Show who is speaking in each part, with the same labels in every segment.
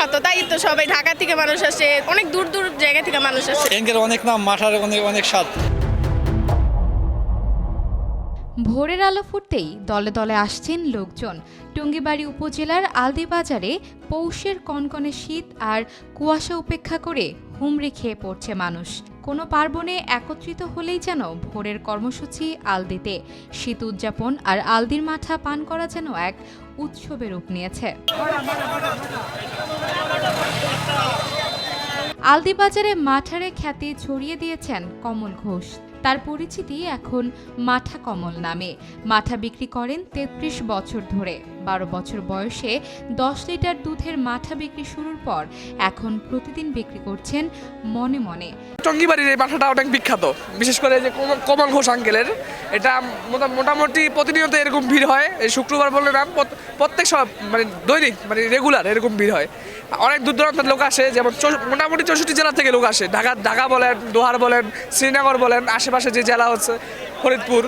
Speaker 1: বিখ্যাত, তাই তো সবাই ঢাকা থেকে মানুষ আসে, অনেক দূর দূর জায়গা থেকে মানুষ আসে।
Speaker 2: এনকের অনেক নাম, মাঠার অনেক অনেক স্বাদ।
Speaker 3: ভোরের আলো ফুটতেই দলে দলে আসছেন লোকজন। টুঙ্গিবাড়ি উপজেলার আলদিবাজারে পৌষের কনকনে শীত আর কুয়াশা উপেক্ষা করে হুমড়ি খেয়ে পড়ছে মানুষ। কোনো পার্বণে একত্রিত হলেই যেন ভোরের কর্মসূচি আলদিতে। শীত উদযাপন আর আলদির মাঠা পান করা যেন এক উৎসবের রূপ নিয়েছে। আলদিবাজারে মাঠারে খ্যাতি ছড়িয়ে দিয়েছেন কমল ঘোষ। তার পরিচিতি এখন মাঠা কমল নামে। মাঠা বিক্রি করেন ৩৩ বছর ধরে। ১২ বছর বয়সে ১০ লিটার দুধের মাঠা বিক্রি শুরুর পর এখন প্রতিদিন বিক্রি করছেন মনে মনে।
Speaker 4: টঙ্গিবাড়ির এই মাঠাটা অনেক বিখ্যাত, বিশেষ করে যে কমল ঘোষ আঙ্কেলের। এটা মোটামুটি প্রতিনিয়ত এরকম ভিড় হয়। এই শুক্রবার বললে না, প্রত্যেক সব মানে দৈনিক মানে রেগুলার এরকম ভিড় হয়। অনেক দূর দূরান্তের লোক আসে, যেমন মোটামুটি ৬৪ জেলা থেকে লোক আসে। ঢাকা বলেন, দোহার বলেন, শ্রীনগর বলেন, আশেপাশে যে জেলা হচ্ছে ফরিদপুর।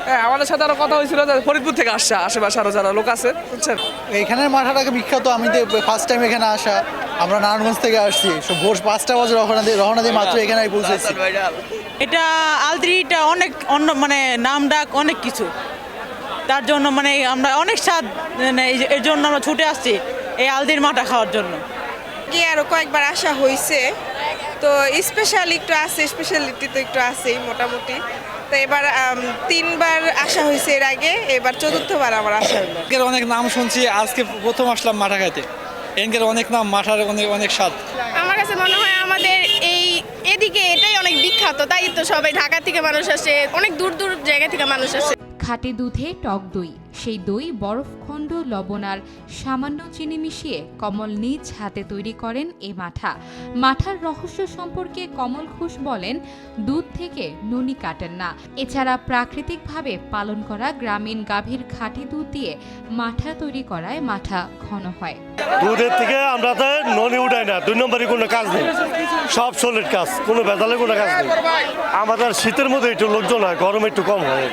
Speaker 4: হ্যাঁ, আমাদের সাথে আরো কথা হয়েছিল যে ফরিদপুর থেকে আসছে, আশেপাশে আরো যারা লোক আছে, বুঝছেন।
Speaker 5: এখানের মাঠাটাকে বিখ্যাত। আমি তো ফার্স্ট টাইম এখানে আসা। আমরা নারায়ণগঞ্জ থেকে আসছি, ভোর ৫টা বাজে রওনা দিয়ে মাত্র এখানে পৌঁছেছি।
Speaker 6: এটা আলদিটা অনেক অন্য মানে নাম ডাক অনেক কিছু, তার জন্য মানে আমরা অনেক স্বাদ, এর জন্য আমরা ছুটে আসছি এই আলদির মাঠা খাওয়ার জন্য।
Speaker 1: কি আরো কয়েকবার আসা হয়েছে, তো স্পেশাল একটু আছে, স্পেশালিটি তো একটু আছেই মোটামুটি। তো এবার ৩বার আসা হয়েছে এর আগে, এবার ৪র্থবার আমার আসা হলো।
Speaker 2: এনকের অনেক নাম শুনছি, আজকে প্রথম আসলাম মাঠা খাইতে। এনকের অনেক নাম, মাঠার অনেক অনেক স্বাদ।
Speaker 1: আমার কাছে মনে হয় আমাদের এদিকে এটাই অনেক বিখ্যাত, তাই তো সবাই ঢাকা থেকে মানুষ আসে, অনেক দূর দূর জায়গা থেকে মানুষ আসে।
Speaker 3: খাঁটি দুধে টক দই, সেই দই বরফখণ্ড, লবণ আর সামান্য চিনি মিশিয়ে কমল নিজ হাতে তৈরি করেন এ মাঠা। মাঠার রহস্য সম্পর্কে কমল ঘোষ বলেন, দুধ থেকে ননি কাটেন না। এছাড়া প্রাকৃতিকভাবে পালন করা গ্রামীণ গাভীর খাঁটি দুধ দিয়ে মাঠা তৈরি করায় মাঠা ঘন হয়।
Speaker 7: দুধের থেকে আমরা তো ননি উঠাই না, ২ নম্বরই কোনো কাজ নেই, সব সলিড কাজ, কোনো ভেজালের কোনো কাজ নেই। আমাদের শীতের মধ্যে একটু লোকজন হয়, গরমে একটু কম হয়।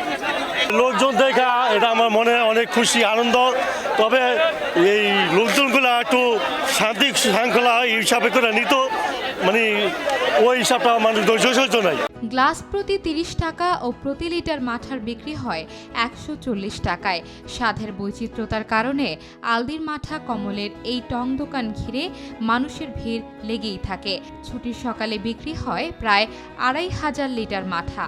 Speaker 7: লোকজন দেখা এটা আমার মনে অনেক খুশি, আনন্দ। তবে এই লোকজনগুলো একটু শান্তি শৃঙ্খলা এই হিসাবে করে নিত, মানে ওই হিসাবটা মানুষ ধৈর্য নাই।
Speaker 3: গ্লাস প্রতি ৩০ টাকা ও প্রতি লিটার মাঠার বিক্রি হয় ১৪০ টাকায়। স্বাদের বৈচিত্র্যতার কারণে আলদির মাঠা কমলের এই টং দোকান ঘিরে মানুষের ভিড় লেগেই থাকে। ছুটির সকালে বিক্রি হয় প্রায় ২৫০০ লিটার মাঠা।